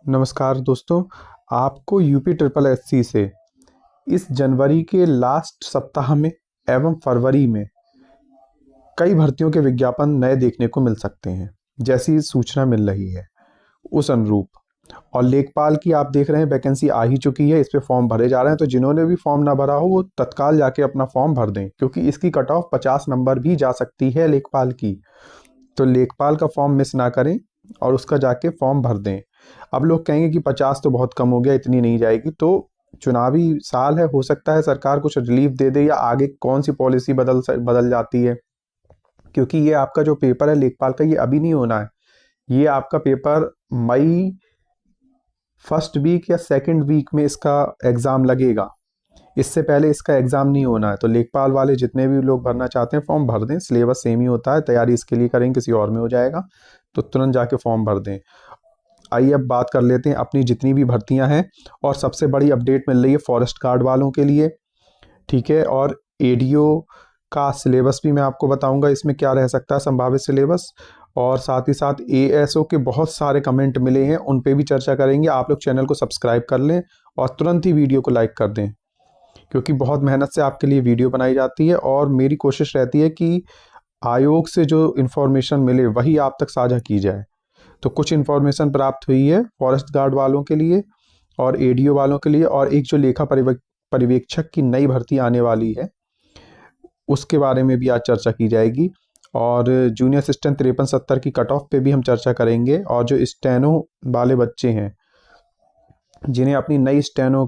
नमस्कार दोस्तों। आपको यूपी ट्रिपल एससी से इस जनवरी के लास्ट सप्ताह में एवं फरवरी में कई भर्तियों के विज्ञापन नए देखने को मिल सकते हैं, जैसी सूचना मिल रही है उस अनुरूप। और लेखपाल की आप देख रहे हैं वैकेंसी आ ही चुकी है, इस पे फॉर्म भरे जा रहे हैं। तो जिन्होंने भी फॉर्म ना भरा हो वो तत्काल जाके अपना फॉर्म भर दें, क्योंकि इसकी कट ऑफ 50 नंबर भी जा सकती है लेखपाल की। तो लेखपाल का फॉर्म मिस ना करें और उसका जाके फॉर्म भर दें। अब लोग कहेंगे कि 50 तो बहुत कम हो गया, इतनी नहीं जाएगी। तो चुनावी साल है, हो सकता है सरकार कुछ रिलीफ दे दे या आगे कौन सी पॉलिसी बदल जाती है, क्योंकि ये आपका जो पेपर है लेखपाल का, ये अभी नहीं होना है। ये आपका पेपर मई फर्स्ट वीक या सेकंड वीक में इसका एग्ज़ाम लगेगा। इससे पहले इसका एग्ज़ाम नहीं होना है। तो लेखपाल वाले जितने भी लोग भरना चाहते हैं फॉर्म भर दें। सिलेबस सेम ही होता है, तैयारी इसके लिए करेंगे किसी और में हो जाएगा, तो तुरंत जाके फॉर्म भर दें। आइए अब बात कर लेते हैं अपनी जितनी भी भर्तियां हैं। और सबसे बड़ी अपडेट मिल रही है फॉरेस्ट गार्ड वालों के लिए, ठीक है। और एडीओ का सिलेबस भी मैं आपको बताऊंगा इसमें क्या रह सकता है, संभावित सिलेबस। और साथ ही साथ एएसओ के बहुत सारे कमेंट मिले हैं, उन पे भी चर्चा करेंगे। आप लोग चैनल को सब्सक्राइब कर लें और तुरंत ही वीडियो को लाइक कर दें, क्योंकि बहुत मेहनत से आपके लिए वीडियो बनाई जाती है। और मेरी कोशिश रहती है कि आयोग से जो इन्फॉर्मेशन मिले वही आप तक साझा की जाए। तो कुछ इन्फॉर्मेशन प्राप्त हुई है फॉरेस्ट गार्ड वालों के लिए और एडीओ वालों के लिए। और एक जो लेखा पर्यवेक्षक की नई भर्ती आने वाली है उसके बारे में भी आज चर्चा की जाएगी। और जूनियर असिस्टेंट 53-70 की कट ऑफ पे भी हम चर्चा करेंगे। और जो स्टेनो वाले बच्चे हैं जिन्हें अपनी नई स्टेनो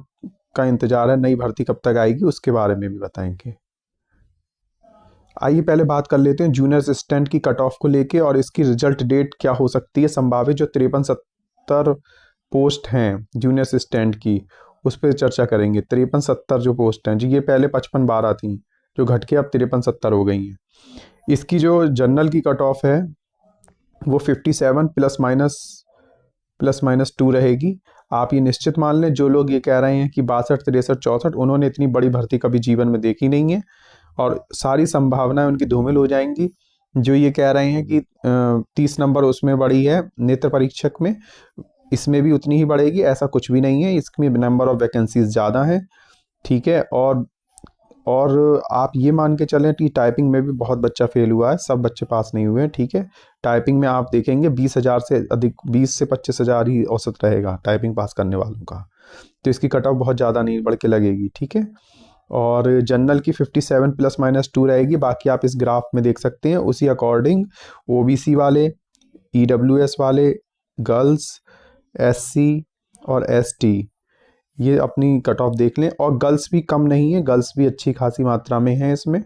का इंतजार है, नई भर्ती कब तक आएगी, उसके बारे में भी बताएंगे। आइए पहले बात कर लेते हैं जूनियर असिस्टेंट की कट ऑफ को लेके और इसकी रिजल्ट डेट क्या हो सकती है। संभावित जो 53-70 पोस्ट हैं जूनियर असिस्टेंट की, उस पर चर्चा करेंगे। 53-70 जो पोस्ट हैं जी, ये पहले 55-12 थी जो घट के अब 53-70 हो गई हैं। इसकी जो जनरल की कट ऑफ है वो 57 प्लस माइनस 2 रहेगी। आप ये निश्चित मान लें, जो लोग ये कह रहे हैं कि 62, 63, 64, उन्होंने इतनी बड़ी भर्ती कभी जीवन में देखी नहीं है और सारी संभावनाएं उनकी धूमिल हो जाएंगी। जो ये कह रहे हैं कि 30 नंबर उसमें बढ़ी है नेत्र परीक्षक में, इसमें भी उतनी ही बढ़ेगी, ऐसा कुछ भी नहीं है। इसमें नंबर ऑफ वैकेंसीज ज़्यादा हैं, ठीक है। और आप ये मान के चलें कि टाइपिंग में भी बहुत बच्चा फेल हुआ है, सब बच्चे पास नहीं हुए हैं, ठीक है। टाइपिंग में आप देखेंगे 20,000 से अधिक, 20 से 25,000 ही औसत रहेगा टाइपिंग पास करने वालों का। तो इसकी कट ऑफ बहुत ज़्यादा नहीं बढ़ के लगेगी, ठीक है। और जनरल की 57 प्लस माइनस 2 रहेगी। बाकी आप इस ग्राफ में देख सकते हैं, उसी अकॉर्डिंग ओबीसी वाले, ईडब्ल्यूएस वाले, गर्ल्स, एससी और एसटी, ये अपनी कट ऑफ देख लें। और गर्ल्स भी कम नहीं है, गर्ल्स भी अच्छी खासी मात्रा में है इसमें।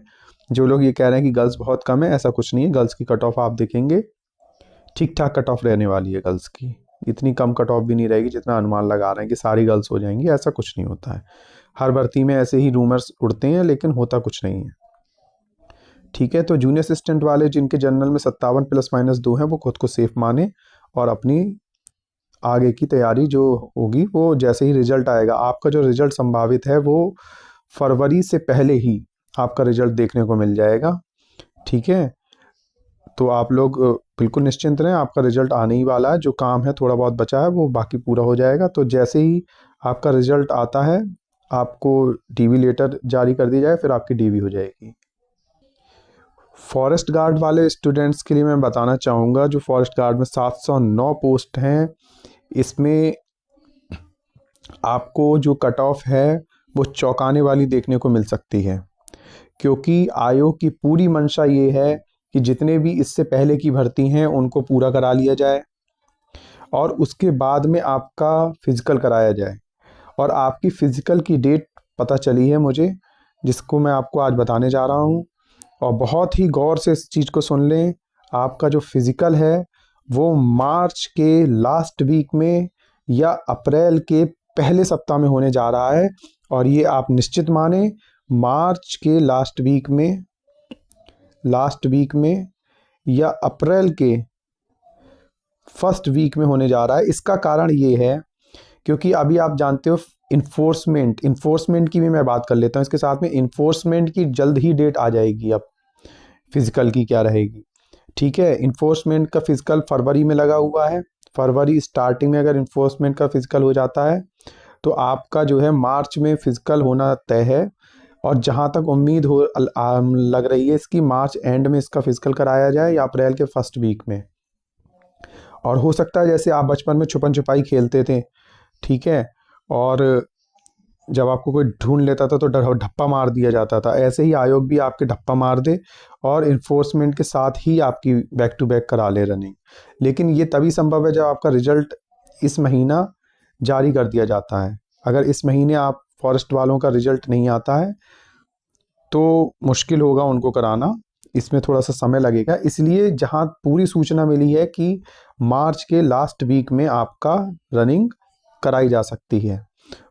जो लोग ये कह रहे हैं कि गर्ल्स बहुत कम है, ऐसा कुछ नहीं है। गर्ल्स की कट ऑफ आप देखेंगे ठीक ठाक कट ऑफ रहने वाली है गर्ल्स की। इतनी कम कट ऑफ भी नहीं रहेगी जितना अनुमान लगा रहे हैं कि सारी गर्ल्स हो जाएंगी, ऐसा कुछ नहीं होता है। हर भर्ती में ऐसे ही रूमर्स उड़ते हैं, लेकिन होता कुछ नहीं है, ठीक है। तो जूनियर असिस्टेंट वाले जिनके जनरल में 57 प्लस माइनस 2 हैं, वो खुद को सेफ माने और अपनी आगे की तैयारी जो होगी वो जैसे ही रिजल्ट आएगा, आपका जो रिजल्ट संभावित है वो फरवरी से पहले ही आपका रिजल्ट देखने को मिल जाएगा, ठीक है। तो आप लोग बिल्कुल निश्चिंत रहें, आपका रिजल्ट आने ही वाला है। जो काम है थोड़ा बहुत बचा है वो बाकी पूरा हो जाएगा। तो जैसे ही आपका रिजल्ट आता है आपको डीवी लेटर जारी कर दी जाए, फिर आपकी डीवी हो जाएगी। फॉरेस्ट गार्ड वाले स्टूडेंट्स के लिए मैं बताना चाहूँगा, जो फॉरेस्ट गार्ड में 709 पोस्ट हैं, इसमें आपको जो कट ऑफ है वो चौंकाने वाली देखने को मिल सकती है। क्योंकि आयोग की पूरी मंशा ये है कि जितने भी इससे पहले की भर्ती हैं उनको पूरा करा लिया जाए और उसके बाद में आपका फिजिकल कराया जाए। और आपकी फिजिकल की डेट पता चली है मुझे, जिसको मैं आपको आज बताने जा रहा हूँ। और बहुत ही गौर से इस चीज़ को सुन लें, आपका जो फिजिकल है वो मार्च के लास्ट वीक में या अप्रैल के पहले सप्ताह में होने जा रहा है। और ये आप निश्चित माने मार्च के लास्ट वीक में या अप्रैल के फर्स्ट वीक में होने जा रहा है। इसका कारण ये है क्योंकि अभी आप जानते हो इन्फोर्समेंट की भी मैं बात कर लेता हूँ इसके साथ में। इन्फोर्समेंट की जल्द ही डेट आ जाएगी। अब फिजिकल की क्या रहेगी, ठीक है। इन्फोर्समेंट का फिजिकल फरवरी में लगा हुआ है फरवरी स्टार्टिंग में अगर इन्फोर्समेंट का फिजिकल हो जाता है तो आपका जो है मार्च में फिजिकल होना तय है। और जहाँ तक उम्मीद लग रही है इसकी, मार्च एंड में इसका फिजिकल कराया जाए या अप्रैल के फर्स्ट वीक में। और हो सकता है जैसे आप बचपन में छुपन छुपाई खेलते थे, ठीक है, और जब आपको कोई ढूंढ लेता था तो ढप्पा मार दिया जाता था, ऐसे ही आयोग भी आपके ढप्पा मार दे और इन्फोर्समेंट के साथ ही आपकी बैक टू बैक करा ले रनिंग। लेकिन ये तभी संभव है जब आपका रिजल्ट इस महीना जारी कर दिया जाता है। अगर इस महीने आप फॉरेस्ट वालों का रिजल्ट नहीं आता है तो मुश्किल होगा उनको कराना, इसमें थोड़ा सा समय लगेगा। इसलिए जहाँ पूरी सूचना मिली है कि मार्च के लास्ट वीक में आपका रनिंग कराई जा सकती है,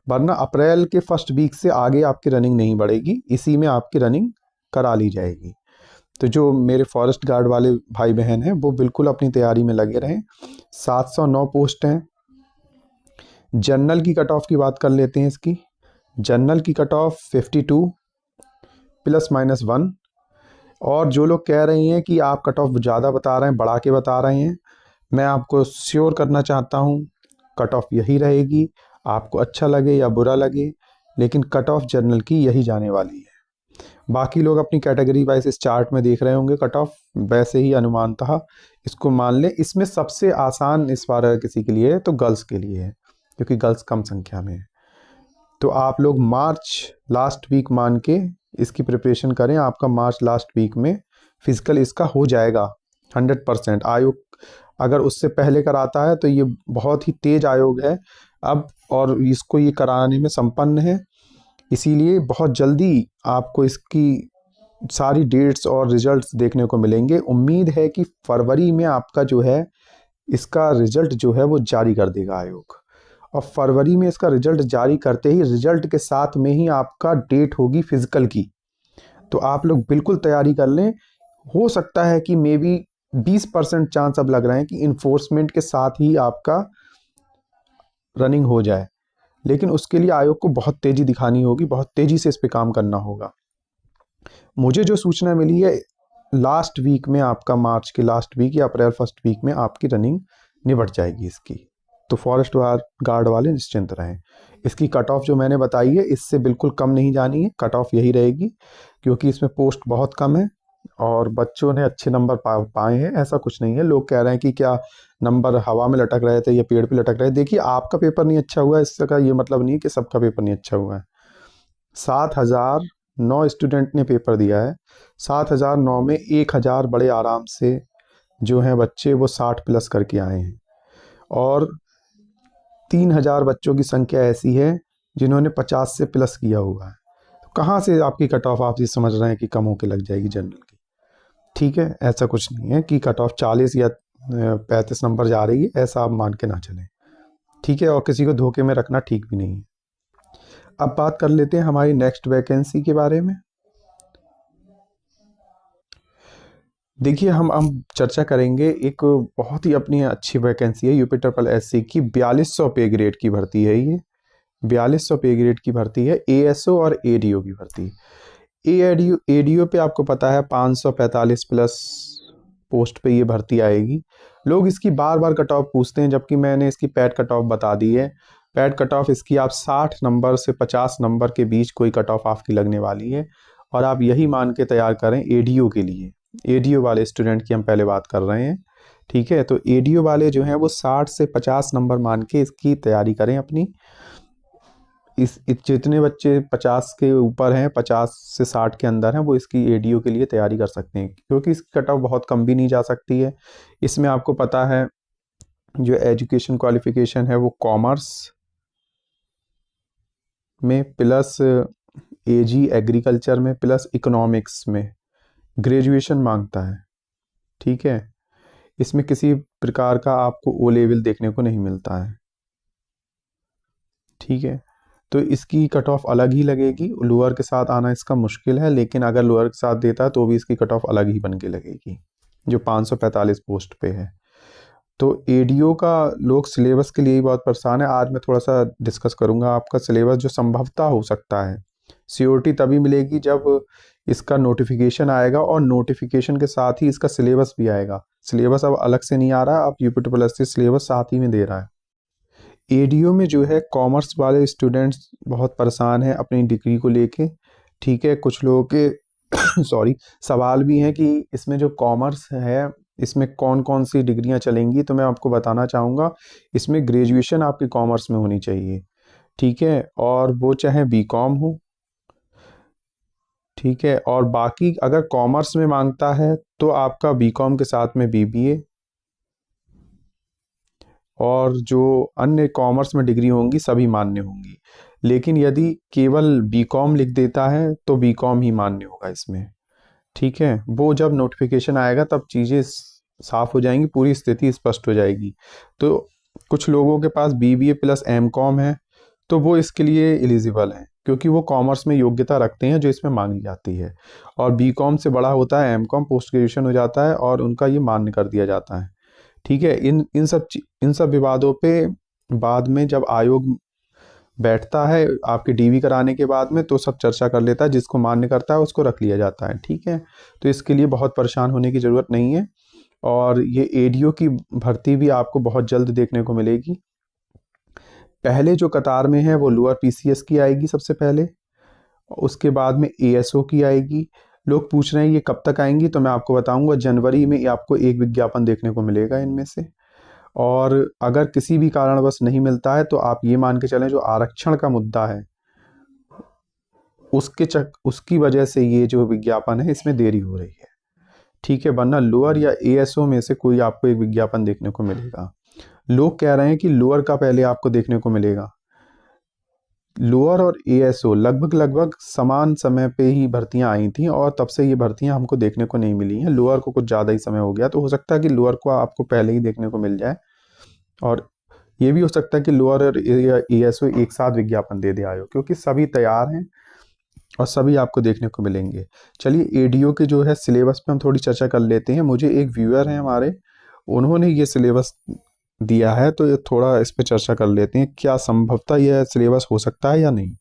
वरना अप्रैल के फर्स्ट वीक से आगे आपकी रनिंग नहीं बढ़ेगी, इसी में आपकी रनिंग करा ली जाएगी। तो जो मेरे फॉरेस्ट गार्ड वाले भाई बहन हैं वो बिल्कुल अपनी तैयारी में लगे रहें। 709 पोस्ट हैं। जनरल की कट ऑफ की बात कर लेते हैं इसकी। जनरल की कट ऑफ 52 ±1। और जो लोग कह रहे हैं कि आप कट ऑफ ज़्यादा बता रहे हैं, बढ़ा के बता रहे हैं, मैं आपको श्योर करना चाहता हूँ कट ऑफ यही रहेगी। आपको अच्छा लगे या बुरा लगे, लेकिन कट ऑफ जनरल की यही जाने वाली है। बाकी लोग अपनी कैटेगरी वाइज इस चार्ट में देख रहे होंगे कट ऑफ, वैसे ही अनुमान था, इसको मान लें। इसमें सबसे आसान इस बार अगर किसी के लिए है तो गर्ल्स के लिए है, क्योंकि गर्ल्स कम संख्या में है। तो आप लोग मार्च लास्ट वीक मान के इसकी प्रिपरेशन करें। आपका मार्च लास्ट वीक में फिजिकल इसका हो जाएगा 100%। आयोग अगर उससे पहले कराता है तो ये बहुत ही तेज आयोग है अब, और इसको ये कराने में संपन्न है, इसीलिए बहुत जल्दी आपको इसकी सारी डेट्स और रिजल्ट्स देखने को मिलेंगे। उम्मीद है कि फरवरी में आपका जो है इसका रिजल्ट जो है वो जारी कर देगा आयोग। और फरवरी में इसका रिजल्ट जारी करते ही रिजल्ट के साथ में ही आपका डेट होगी फिजिकल की। तो आप लोग बिल्कुल तैयारी कर लें। हो सकता है कि मे बी 20% चांस अब लग रहे हैं कि इन्फोर्समेंट के साथ ही आपका रनिंग हो जाए, लेकिन उसके लिए आयोग को बहुत तेज़ी दिखानी होगी, बहुत तेज़ी से इस पे काम करना होगा। मुझे जो सूचना मिली है लास्ट वीक में आपका मार्च के लास्ट वीक या अप्रैल फर्स्ट वीक में आपकी रनिंग निबट जाएगी इसकी। तो फॉरेस्ट गार्ड वाले निश्चिंत रहें। इसकी कट ऑफ जो मैंने बताई है इससे बिल्कुल कम नहीं जानी है, कट ऑफ यही रहेगी, क्योंकि इसमें पोस्ट बहुत कम है और बच्चों ने अच्छे नंबर पाए हैं। ऐसा कुछ नहीं है, लोग कह रहे हैं कि क्या नंबर हवा में लटक रहे थे या पेड़ पे लटक रहे थे। देखिए, आपका पेपर नहीं अच्छा हुआ इससे का ये मतलब नहीं कि सबका पेपर नहीं अच्छा हुआ है। 7009 स्टूडेंट ने पेपर दिया है। 7009 में 1000 बड़े आराम से जो हैं बच्चे वो 60+ करके आए हैं, और 3000 बच्चों की संख्या ऐसी है जिन्होंने 50 से प्लस किया हुआ है। तो कहाँ से आपकी कट ऑफ आप ये समझ रहे हैं कि कम होके लग जाएगी जनरल की? ठीक है, ऐसा कुछ नहीं है कि कट ऑफ 40 या 35 नंबर जा रही है, ऐसा आप मान के ना चलें, ठीक है, और किसी को धोखे में रखना ठीक भी नहीं है। अब बात कर लेते हैं हमारी नेक्स्ट वैकेंसी के बारे में। देखिए, हम चर्चा करेंगे एक बहुत ही अपनी अच्छी वैकेंसी है यूपी ट्रिपल एससी की। 4200 पे ग्रेड की भर्ती है ये, 4200 पे ग्रेड की भर्ती है। एएसओ और एडीओ की भर्ती। एडीओ पे आपको पता है 545 प्लस पोस्ट पे ये भर्ती आएगी। लोग इसकी बार बार कट ऑफ पूछते हैं, जबकि मैंने इसकी पैड कट ऑफ बता दी है। पैड कट ऑफ इसकी आप 60 नंबर से 50 नंबर के बीच कोई कट ऑफ आपकी लगने वाली है, और आप यही मान के तैयार करें एडीओ के लिए। एडीओ वाले स्टूडेंट की हम पहले बात कर रहे हैं, ठीक है। तो एडीओ वाले जो हैं वो 60 से 50 नंबर मान के इसकी तैयारी करें अपनी। इस जितने बच्चे 50 के ऊपर हैं, 50 से 60 के अंदर हैं, वो इसकी एडीओ के लिए तैयारी कर सकते हैं, क्योंकि इसकी कट ऑफ बहुत कम भी नहीं जा सकती है। इसमें आपको पता है जो एजुकेशन क्वालिफिकेशन है वो कॉमर्स में प्लस एजी एग्रीकल्चर में प्लस इकोनॉमिक्स में ग्रेजुएशन मांगता है, ठीक है। इसमें किसी प्रकार का आपको ओ लेवल देखने को नहीं मिलता है, ठीक है। तो इसकी कट ऑफ अलग ही लगेगी। लोअर के साथ आना इसका मुश्किल है, लेकिन अगर लोअर के साथ देता है तो भी इसकी कट ऑफ अलग ही बन के लगेगी, जो 545 पोस्ट पे है। तो एडीओ का लोग सिलेबस के लिए ही बहुत परेशान है। आज मैं थोड़ा सा डिस्कस करूंगा आपका सिलेबस जो संभवतः हो सकता है श्योरिटी तभी मिलेगी जब इसका नोटिफिकेशन आएगा, और नोटिफिकेशन के साथ ही इसका सिलेबस भी आएगा। सिलेबस अब अलग से नहीं आ रहा, अब UP सिलेबस साथ ही में दे रहा है। एडीओ में जो है कॉमर्स वाले स्टूडेंट्स बहुत परेशान हैं अपनी डिग्री को लेके। ठीक है, कुछ लोगों के सॉरी सवाल भी हैं कि इसमें जो कॉमर्स है इसमें कौन कौन सी डिग्रियां चलेंगी, तो मैं आपको बताना चाहूँगा इसमें ग्रेजुएशन आपकी कॉमर्स में होनी चाहिए। ठीक है, और वो चाहे बीकॉम हो। ठीक है, और बाकी अगर कॉमर्स में मांगता है तो आपका बीकॉम के साथ में बीबीए, और जो अन्य कॉमर्स में डिग्री होंगी सभी मान्य होंगी। लेकिन यदि केवल बीकॉम लिख देता है तो बीकॉम ही मान्य होगा इसमें। ठीक है, वो जब नोटिफिकेशन आएगा तब चीज़ें साफ हो जाएंगी, पूरी स्थिति स्पष्ट हो जाएगी। तो कुछ लोगों के पास BBA प्लस MCOM है तो वो इसके लिए एलिजिबल हैं, क्योंकि वो कॉमर्स में योग्यता रखते हैं जो इसमें मांगी जाती है। और बीकॉम से बड़ा होता है MCOM, पोस्ट ग्रेजुएशन हो जाता है और उनका ये मान्य कर दिया जाता है। ठीक है, इन सब विवादों पे बाद में जब आयोग बैठता है आपके DV कराने के बाद में, तो सब चर्चा कर लेता है, जिसको मान्य करता है उसको रख लिया जाता है। ठीक है, तो इसके लिए बहुत परेशान होने की ज़रूरत नहीं है। और ये ADO की भर्ती भी आपको बहुत जल्द देखने को मिलेगी। पहले जो कतार में है वो लोअर PCS की आएगी सबसे पहले, उसके बाद में ASO की आएगी। लोग पूछ रहे हैं ये कब तक आएंगी, तो मैं आपको बताऊंगा जनवरी में आपको एक विज्ञापन देखने को मिलेगा इनमें से। और अगर किसी भी कारणवश नहीं मिलता है तो आप ये मान के चलें जो आरक्षण का मुद्दा है उसकी वजह से ये जो विज्ञापन है इसमें देरी हो रही है। ठीक है, वरना लोअर या ASO में से कोई आपको एक विज्ञापन देखने को मिलेगा। लोग कह रहे हैं कि लोअर का पहले आपको देखने को मिलेगा। लोअर और ASO लगभग लगभग समान समय पे ही भर्तियां आई थी, और तब से ये भर्तियां हमको देखने को नहीं मिली हैं। लोअर को कुछ ज़्यादा ही समय हो गया, तो हो सकता है कि लोअर को आपको पहले ही देखने को मिल जाए, और ये भी हो सकता है कि लोअर और ASO एक साथ विज्ञापन दे दे आयो, क्योंकि सभी तैयार हैं और सभी आपको देखने को मिलेंगे। चलिए ADO के जो है सिलेबस पे हम थोड़ी चर्चा कर लेते हैं। मुझे एक व्यूअर हैं हमारे, उन्होंने ये सिलेबस दिया है, तो ये थोड़ा इस पे चर्चा कर लेते हैं, क्या संभवतः यह सिलेबस हो सकता है या नहीं।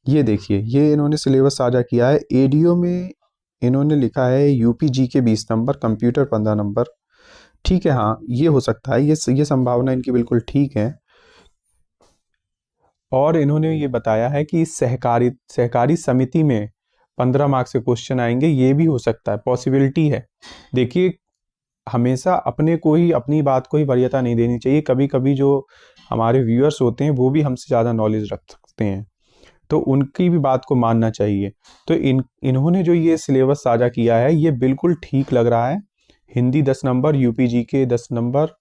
ये देखिए, ये इन्होंने सिलेबस साझा किया है। ADO में इन्होंने लिखा है UPG के 20 नंबर, कंप्यूटर 15 नंबर। ठीक है, हाँ ये हो सकता है, ये संभावना इनकी बिल्कुल ठीक है। और इन्होंने ये बताया है कि सहकारी समिति में 15 मार्क्स के क्वेश्चन आएंगे, ये भी हो सकता है, पॉसिबिलिटी है। देखिए, हमेशा अपने को ही, अपनी बात को ही वरीयता नहीं देनी चाहिए। कभी कभी जो हमारे व्यूअर्स होते हैं वो भी हमसे ज़्यादा नॉलेज रख सकते हैं, तो उनकी भी बात को मानना चाहिए। तो इन्होंने जो ये सिलेबस साझा किया है ये बिल्कुल ठीक लग रहा है। हिंदी 10 नंबर, UPG के 10 नंबर।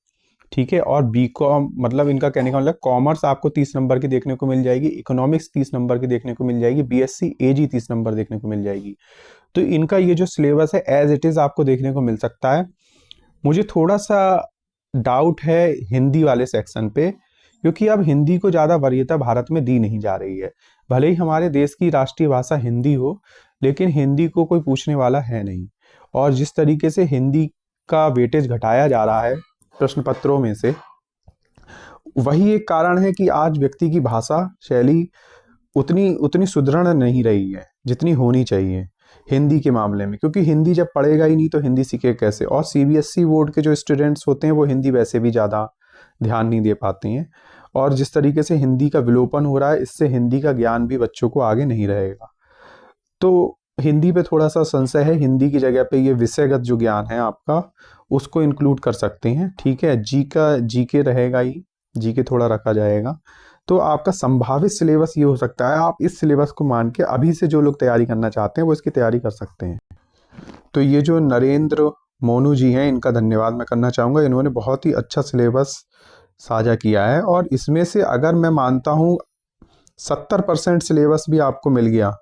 ठीक है, और बीकॉम मतलब इनका कहने का मतलब कॉमर्स आपको 30 नंबर की देखने को मिल जाएगी, इकोनॉमिक्स 30 नंबर की देखने को मिल जाएगी, BSc AG 30 नंबर देखने को मिल जाएगी। तो इनका ये जो सिलेबस है एज इट इज़ आपको देखने को मिल सकता है। मुझे थोड़ा सा डाउट है हिंदी वाले सेक्शन पे, क्योंकि अब हिंदी को ज़्यादा वरीयता भारत में दी नहीं जा रही है। भले ही हमारे देश की राष्ट्रीय भाषा हिंदी हो, लेकिन हिंदी को कोई पूछने वाला है नहीं। और जिस तरीके से हिंदी का वेटेज घटाया जा रहा है प्रश्न पत्रों में से, वही एक कारण है कि आज व्यक्ति की भाषा शैली उतनी उतनी सुदृढ़ नहीं रही है जितनी होनी चाहिए हिंदी के मामले में, क्योंकि हिंदी जब पढ़ेगा ही नहीं तो हिंदी सीखे कैसे। और CBSE बोर्ड के जो स्टूडेंट्स होते हैं वो हिंदी वैसे भी ज़्यादा ध्यान नहीं दे पाते हैं, और जिस तरीके से हिंदी का विलोपन हो रहा है इससे हिंदी का ज्ञान भी बच्चों को आगे नहीं रहेगा। तो हिंदी पे थोड़ा सा संशय है। हिंदी की जगह पे ये विषयगत जो ज्ञान है आपका उसको इंक्लूड कर सकते हैं। ठीक है, जीके रहेगा ही, जीके थोड़ा रखा जाएगा। तो आपका संभावित सिलेबस ये हो सकता है, आप इस सिलेबस को मान के अभी से जो लोग तैयारी करना चाहते हैं वो इसकी तैयारी कर सकते हैं। तो ये जो नरेंद्र मोनू जी हैं इनका धन्यवाद मैं करना चाहूँगा, इन्होंने बहुत ही अच्छा सिलेबस साझा किया है, और इसमें से अगर मैं मानता हूँ 70% सिलेबस भी आपको मिल गया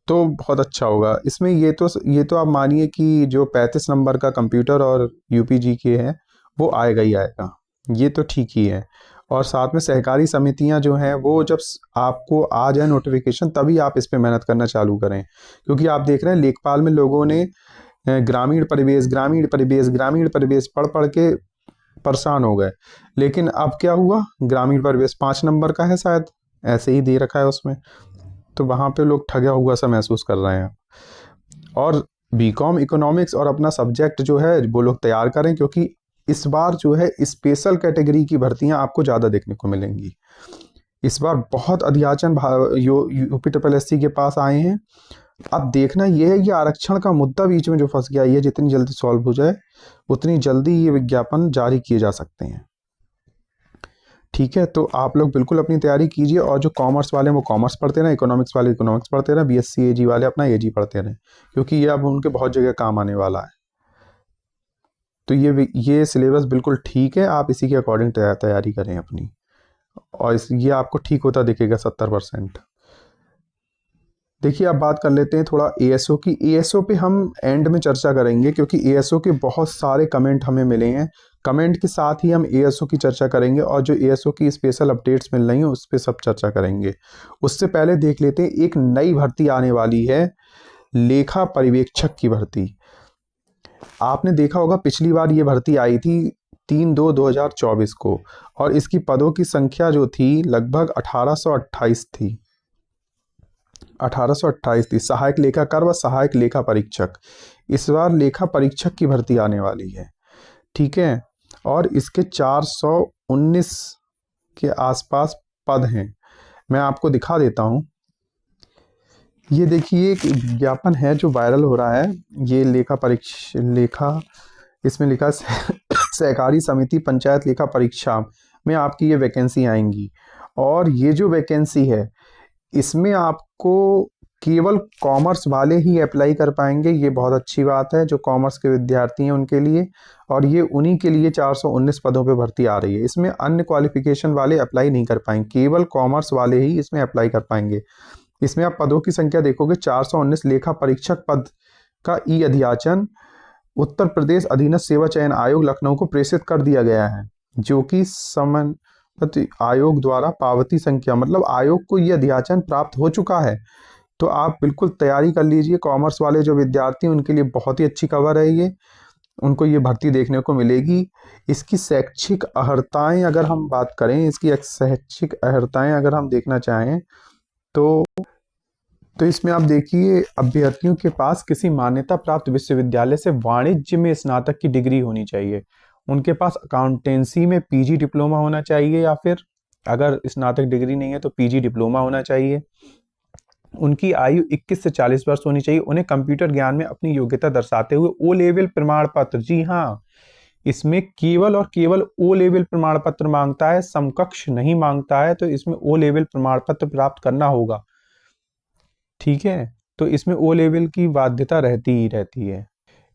तो बहुत अच्छा होगा। इसमें ये तो आप मानिए कि जो 35 नंबर का कंप्यूटर और UPG के है वो आएगा ही आएगा, ये तो ठीक ही है। और साथ में सहकारी समितियां जो हैं वो जब आपको आ जाए नोटिफिकेशन तभी आप इस पे मेहनत करना चालू करें, क्योंकि आप देख रहे हैं लेखपाल में लोगों ने ग्रामीण परिवेश ग्रामीण परिवेश ग्रामीण परिवेश पढ़ पढ़ के परेशान हो गए। लेकिन अब क्या हुआ, ग्रामीण परिवेश 5 नंबर का है शायद, ऐसे ही दे रखा है उसमें, तो वहाँ पे लोग ठगा हुआ सा महसूस कर रहे हैं। और बीकॉम इकोनॉमिक्स और अपना सब्जेक्ट जो है वो लोग तैयार करें, क्योंकि इस बार जो है स्पेशल कैटेगरी की भर्तियां आपको ज़्यादा देखने को मिलेंगी। इस बार बहुत अध्याचन यूपी ट्रिपल एससी के पास आए हैं। अब देखना यह है कि आरक्षण का मुद्दा बीच में जो फंस गया, ये जितनी जल्दी सॉल्व हो जाए उतनी जल्दी ये विज्ञापन जारी किए जा सकते हैं। ठीक है, तो आप लोग बिल्कुल अपनी तैयारी कीजिए, और जो कॉमर्स वाले हैं वो कॉमर्स पढ़ते रहें, इकोनॉमिक्स वाले इकोनॉमिक्स पढ़ते रहें, बीएससी एजी वाले अपना एजी पढ़ते रहें, क्योंकि ये अब उनके बहुत जगह काम आने वाला है। तो ये सिलेबस बिल्कुल ठीक है, आप इसी के अकॉर्डिंग तैयारी करें अपनी, और ये आपको ठीक होता दिखेगा 70%। देखिए, अब बात कर लेते हैं थोड़ा एएसओ की। एएसओ पे हम एंड में चर्चा करेंगे, क्योंकि एएसओ के बहुत सारे कमेंट हमें मिले हैं। कमेंट के साथ ही हम एएसओ की चर्चा करेंगे, और जो एएसओ की स्पेशल अपडेट्स मिल रही हैं उस पर सब चर्चा करेंगे। उससे पहले देख लेते हैं, एक नई भर्ती आने वाली है, लेखा पर्यवेक्षक की भर्ती। आपने देखा होगा पिछली बार ये भर्ती आई थी 3/2/2024 को, और इसकी पदों की संख्या जो थी लगभग 1828 थी। 1828 थी, सहायक लेखाकार व सहायक लेखा परीक्षक। इस बार लेखा परीक्षक की भर्ती आने वाली है। ठीक है, और इसके 419 के आसपास पद हैं। मैं आपको दिखा देता हूं। ये देखिए, एक विज्ञापन है जो वायरल हो रहा है। ये लेखा इसमें लिखा सहकारी समिति पंचायत लेखा परीक्षा में आपकी ये वैकेंसी आएंगी। और ये जो वैकेंसी है इसमें आपको केवल कॉमर्स वाले ही अप्लाई कर पाएंगे। ये बहुत अच्छी बात है जो कॉमर्स के विद्यार्थी हैं उनके लिए, और ये उन्हीं के लिए 419 पदों पे भर्ती आ रही है। इसमें अन्य क्वालिफिकेशन वाले अप्लाई नहीं कर पाएंगे, केवल कॉमर्स वाले ही इसमें अप्लाई कर पाएंगे। इसमें आप पदों की संख्या देखोगे, 419 लेखा परीक्षक पद का ई अध्याचन उत्तर प्रदेश अधीनस्थ सेवा चयन आयोग लखनऊ को प्रेषित कर दिया गया है, जो कि समन्वित आयोग द्वारा पावती संख्या, मतलब आयोग को यह अध्याचन प्राप्त हो चुका है। तो आप बिल्कुल तैयारी कर लीजिए। कॉमर्स वाले जो विद्यार्थी उनके लिए बहुत ही अच्छी खबर है ये, उनको ये भर्ती देखने को मिलेगी। इसकी शैक्षिक अर्हताएं अगर हम बात करें, इसकी शैक्षिक अर्हताएं अगर हम देखना चाहें तो इसमें आप देखिए, अभ्यर्थियों के पास किसी मान्यता प्राप्त विश्वविद्यालय से वाणिज्य में स्नातक की डिग्री होनी चाहिए। उनके पास अकाउंटेंसी में पीजी डिप्लोमा होना चाहिए, या फिर अगर स्नातक डिग्री नहीं है तो पीजी डिप्लोमा होना चाहिए। उनकी आयु 21 से 40 वर्ष होनी चाहिए। उन्हें कंप्यूटर ज्ञान में अपनी योग्यता दर्शाते हुए ओ लेवल प्रमाण पत्र, जी हाँ, इसमें केवल और केवल ओ लेवल प्रमाण पत्र मांगता है, समकक्ष नहीं मांगता है। तो इसमें ओ लेवल प्रमाण पत्र प्राप्त करना होगा। ठीक है, तो इसमें ओ लेवल की बाध्यता रहती ही रहती है।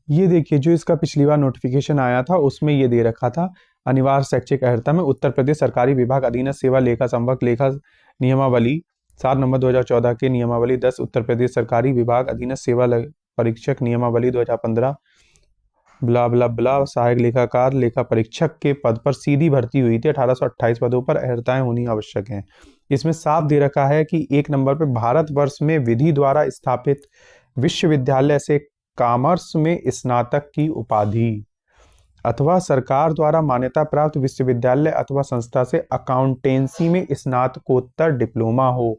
ये देखिए, जो इसका पिछली बार नोटिफिकेशन आया था उसमें ये दे रखा था, अनिवार्य शैक्षिक अर्हता में उत्तर प्रदेश सरकारी विभाग अधीनस्थ सेवा लेखा संवर्ग लेखा नियमावली 7 नवंबर 2014 के नियमावली 10 उत्तर प्रदेश सरकारी विभाग अधीनस्थ सेवा परीक्षक नियमावली 2015 ब्ला ब्ला ब्ला सहायक लेखाकार लेखा परीक्षक के पद पर सीधी भर्ती हुई थी। 1828 पदों पर अर्हताएं होनी आवश्यक हैं। इसमें साफ दे रखा है कि 1 नंबर पर भारतवर्ष में विधि द्वारा स्थापित विश्वविद्यालय से कॉमर्स में स्नातक की उपाधि, अथवा सरकार द्वारा मान्यता प्राप्त विश्वविद्यालय अथवा संस्था से अकाउंटेंसी में स्नातकोत्तर डिप्लोमा हो।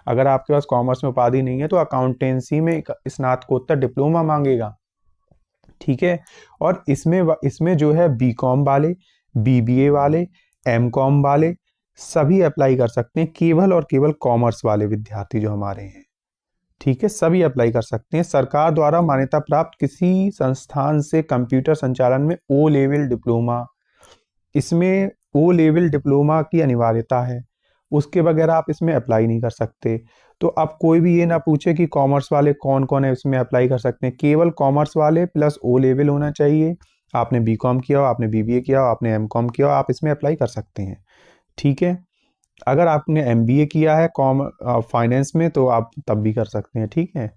अगर आपके पास कॉमर्स में उपाधि नहीं है तो अकाउंटेंसी में स्नातकोत्तर डिप्लोमा मांगेगा। ठीक है, और इसमें जो है बीकॉम वाले, बीबीए वाले, एमकॉम वाले सभी अप्लाई कर सकते हैं, केवल और केवल कॉमर्स वाले विद्यार्थी जो हमारे हैं। ठीक है, सभी अप्लाई कर सकते हैं। सरकार द्वारा मान्यता प्राप्त किसी संस्थान से कंप्यूटर संचालन में ओ लेवल डिप्लोमा, इसमें ओ लेवल डिप्लोमा की अनिवार्यता है, उसके बगैर आप इसमें अप्लाई नहीं कर सकते। तो अब कोई भी ये ना पूछे कि कॉमर्स वाले कौन कौन है इसमें अप्लाई कर सकते हैं, केवल कॉमर्स वाले प्लस ओ लेवल होना चाहिए। आपने बीकॉम किया हो, आपने बीबीए किया हो, आपने एमकॉम किया हो, आप इसमें अप्लाई कर सकते हैं। ठीक है, अगर आपने एमबीए किया है फाइनेंस में तो आप तब भी कर सकते हैं। ठीक है,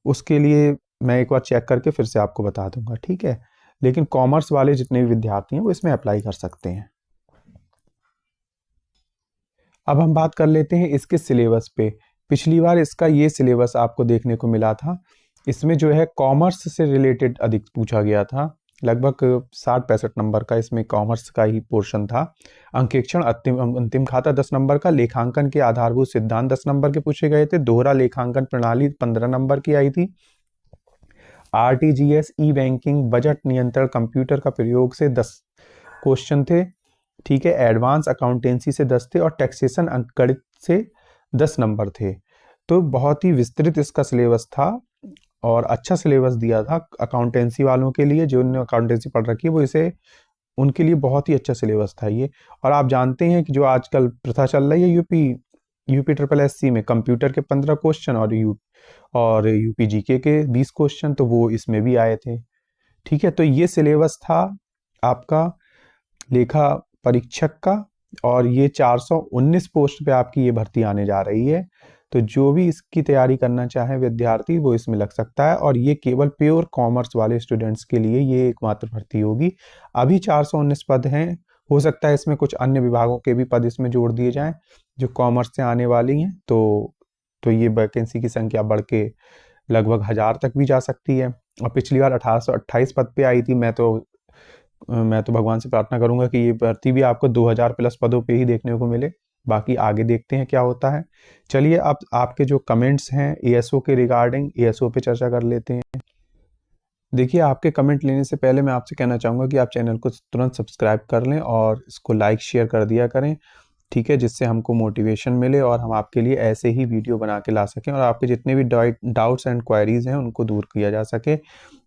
उसके लिए मैं एक बार चेक करके फिर से आपको बता दूंगा। ठीक है, लेकिन कॉमर्स वाले जितने भी विद्यार्थी हैं वो इसमें अप्लाई कर सकते हैं। अब हम बात कर लेते हैं इसके सिलेबस पे। पिछली बार इसका ये सिलेबस आपको देखने को मिला था। इसमें जो है कॉमर्स से रिलेटेड अधिक पूछा गया था। लगभग 60-65 नंबर का, इसमें कॉमर्स का ही पोर्शन था। अंकेक्षण अंतिम खाता 10 नंबर का। लेखांकन के आधारभूत सिद्धांत 10 नंबर के पूछे गए थे। दोहरा लेखांकन प्रणाली 15 नंबर की आई थी। आरटीजीएस, ई बैंकिंग, बजट नियंत्रण, कंप्यूटर का प्रयोग से 10 क्वेश्चन थे। ठीक है, एडवांस अकाउंटेंसी से 10 थे और टैक्सेशन अंकगणित से 10 नंबर थे। तो बहुत ही विस्तृत इसका सिलेबस था और अच्छा सिलेबस दिया था अकाउंटेंसी वालों के लिए। जो उन्होंने अकाउंटेंसी पढ़ रखी है वो इसे, उनके लिए बहुत ही अच्छा सिलेबस था ये। और आप जानते हैं कि जो आजकल प्रथा चल रही है यूपी ट्रिपल एससी में, कंप्यूटर के 15 क्वेश्चन और यूपी जीके के 20 क्वेश्चन, तो वो इसमें भी आए थे। ठीक है, तो ये सिलेबस था आपका लेखा परीक्षक का, और ये 419 पोस्ट पे आपकी ये भर्ती आने जा रही है। तो जो भी इसकी तैयारी करना चाहे विद्यार्थी वो इसमें लग सकता है, और ये केवल प्योर कॉमर्स वाले स्टूडेंट्स के लिए ये एकमात्र भर्ती होगी। अभी 419 पद हैं, हो सकता है इसमें कुछ अन्य विभागों के भी पद इसमें जोड़ दिए जाएं जो कॉमर्स से आने वाली हैं, तो ये वैकेंसी की संख्या बढ़ के लगभग 1000 तक भी जा सकती है। और पिछली बार 1828 पद पे आई थी। मैं तो भगवान से प्रार्थना करूंगा कि ये भर्ती भी आपको 2000 प्लस पदों पे ही देखने को मिले। बाकी आगे देखते हैं क्या होता है। चलिए, अब आपके जो कमेंट्स हैं एएसओ के रिगार्डिंग, एएसओ पे चर्चा कर लेते हैं। देखिए, आपके कमेंट लेने से पहले मैं आपसे कहना चाहूँगा कि आप चैनल को तुरंत सब्सक्राइब कर लें और इसको लाइक शेयर कर दिया करें। ठीक है, जिससे हमको मोटिवेशन मिले और हम आपके लिए ऐसे ही वीडियो बना के ला सकें और आपके जितने भी डाउट्स एंड क्वायरीज हैं उनको दूर किया जा सके।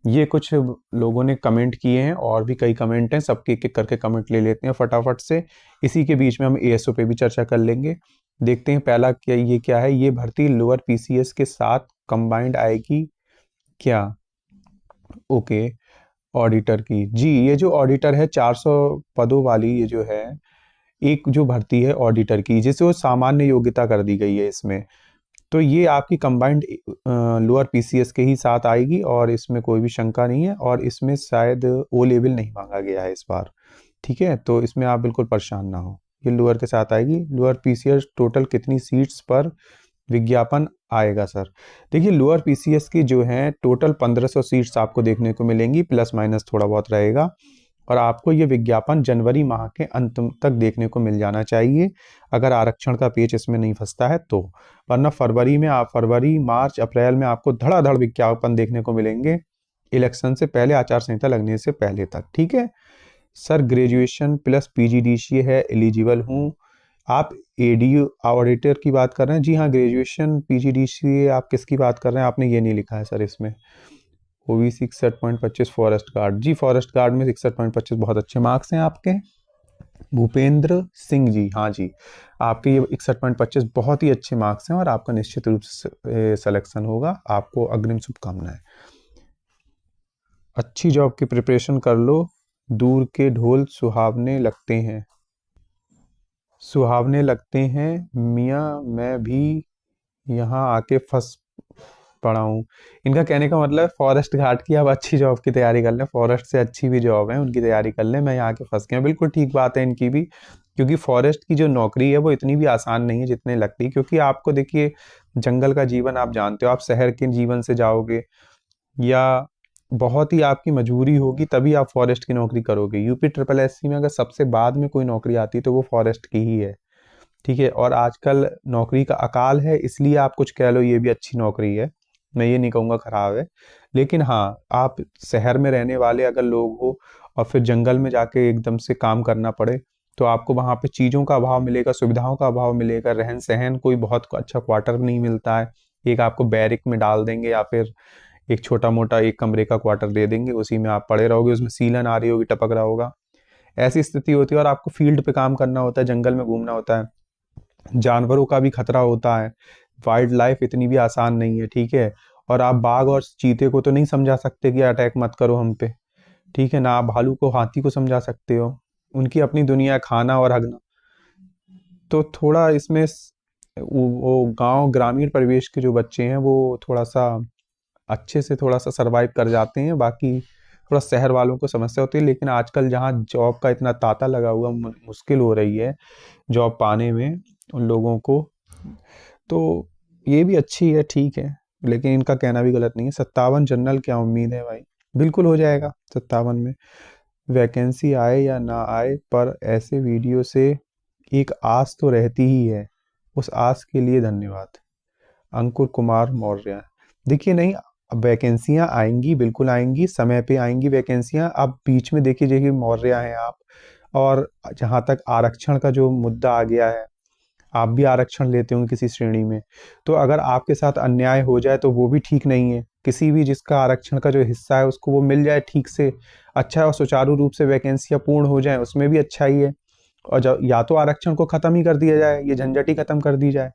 ये कुछ लोगों ने कमेंट किए हैं और भी कई कमेंट हैं, सबके एक एक करके कमेंट ले लेते हैं फटाफट से। इसी के बीच में हम एएसओ पे भी चर्चा कर लेंगे। देखते हैं पहला क्या है। ये भर्ती लोअर पीसीएस के साथ कंबाइंड आएगी क्या? ओके, ऑडिटर की जी, ये जो ऑडिटर है 400 पदों वाली, ये जो है एक जो भर्ती है ऑडिटर की, जिसे वो सामान्य योग्यता कर दी गई है इसमें। तो ये आपकी कंबाइंड लोअर पीसीएस के ही साथ आएगी और इसमें कोई भी शंका नहीं है, और इसमें शायद ओ लेवल नहीं मांगा गया है इस बार। ठीक है, तो इसमें आप बिल्कुल परेशान ना हो, ये लोअर के साथ आएगी। लोअर पीसीएस टोटल कितनी सीट्स पर विज्ञापन आएगा सर? देखिए, लोअर पीसीएस की जो है टोटल 1500 सीट्स आपको देखने को मिलेंगी, प्लस माइनस थोड़ा बहुत रहेगा, और आपको ये विज्ञापन जनवरी माह के अंत तक देखने को मिल जाना चाहिए, अगर आरक्षण का पेच इसमें नहीं फंसता है तो। वरना फरवरी मार्च अप्रैल में आपको धड़ाधड़ विज्ञापन देखने को मिलेंगे, इलेक्शन से पहले, आचार संहिता लगने से पहले तक। ठीक है सर, ग्रेजुएशन प्लस पीजीडीसीए है, एलिजिबल हूँ। आप एडीयू ऑडिटर की बात कर रहे हैं? जी हाँ, ग्रेजुएशन पीजीडीसीए। आप किसकी बात कर रहे हैं? आपने ये नहीं लिखा है सर इसमें। OBC 61.25 forest guard. जी, फॉरेस्ट गार्ड में 61.25 बहुत अच्छे मार्क्स हैं आपके। भूपेंद्र सिंह जी, हाँ जी, आपके ये 61.25 बहुत ही अच्छे मार्क्स हैं और आपका निश्चित रूप से सिलेक्शन होगा। आपको अग्रिम शुभकामनाएं। अच्छी जॉब की प्रिपरेशन कर लो, दूर के ढोल सुहावने लगते हैं मियाँ, मैं भी यहाँ आके फंस पड़ा हूँ। इनका कहने का मतलब फॉरेस्ट गार्ड की आप अच्छी जॉब की तैयारी कर लें, फॉरेस्ट से अच्छी भी जॉब है उनकी तैयारी कर लें, मैं यहाँ के फंस गया। बिल्कुल ठीक बात है इनकी भी, क्योंकि फॉरेस्ट की जो नौकरी है वो इतनी भी आसान नहीं है जितने लगती। क्योंकि आपको देखिए, जंगल का जीवन आप जानते हो, आप शहर के जीवन से जाओगे या बहुत ही आपकी मजबूरी होगी तभी आप फॉरेस्ट की नौकरी करोगे। यूपी ट्रिपल एससी में अगर सबसे बाद में कोई नौकरी आती है तो वो फॉरेस्ट की ही है। ठीक है, और आजकल नौकरी का अकाल है, इसलिए आप कुछ कह लो ये भी अच्छी नौकरी है, मैं ये नहीं कहूँगा खराब है। लेकिन हाँ, आप शहर में रहने वाले अगर लोग हो और फिर जंगल में जाके एकदम से काम करना पड़े, तो आपको वहाँ पे चीज़ों का अभाव मिलेगा, सुविधाओं का अभाव मिलेगा, रहन सहन कोई बहुत अच्छा क्वार्टर नहीं मिलता है। एक आपको बैरिक में डाल देंगे या फिर एक छोटा मोटा एक कमरे का क्वार्टर दे देंगे, उसी में आप पड़े रहोगे, उसमें सीलन आ रही होगी, टपक रहा होगा, ऐसी स्थिति होती है। और आपको फील्ड पे काम करना होता है, जंगल में घूमना होता है, जानवरों का भी खतरा होता है, वाइल्ड लाइफ इतनी भी आसान नहीं है। ठीक है, और आप बाघ और चीते को तो नहीं समझा सकते कि अटैक मत करो हम पे। ठीक है ना, आप भालू को, हाथी को समझा सकते हो, उनकी अपनी दुनिया है, खाना और हगना। तो थोड़ा इसमें वो गांव ग्रामीण परिवेश के जो बच्चे हैं वो थोड़ा सा अच्छे से थोड़ा सा सरवाइव कर जाते हैं, बाकी थोड़ा शहर वालों को समस्या होती है। लेकिन आजकल जहाँ जॉब का इतना तांता लगा हुआ, मुश्किल हो रही है जॉब पाने में उन लोगों को, तो ये भी अच्छी है, ठीक है। लेकिन इनका कहना भी गलत नहीं है। 57 जनरल क्या उम्मीद है भाई? बिल्कुल हो जाएगा 57 में। वैकेंसी आए या ना आए, पर ऐसे वीडियो से एक आस तो रहती ही है। उस आस के लिए धन्यवाद। अंकुर कुमार मौर्य। देखिए, नहीं, अब वैकेंसियां आएंगी, बिल्कुल आएंगी, समय पे आएंगी वैकेंसियां। अब बीच में देखिए, देखिए मौर्य हैं आप। और जहां तक आरक्षण का जो मुद्दा आ गया है, आप भी आरक्षण लेते होंगे किसी श्रेणी में, तो अगर आपके साथ अन्याय हो जाए तो वो भी ठीक नहीं है। किसी भी जिसका आरक्षण का जो हिस्सा है उसको वो मिल जाए ठीक से, अच्छा है, और सुचारू रूप से वैकेंसियां पूर्ण हो जाए, उसमें भी अच्छा ही है। और जब या तो आरक्षण को खत्म ही कर दिया जाए, ये झंझट ही खत्म कर दी जाए,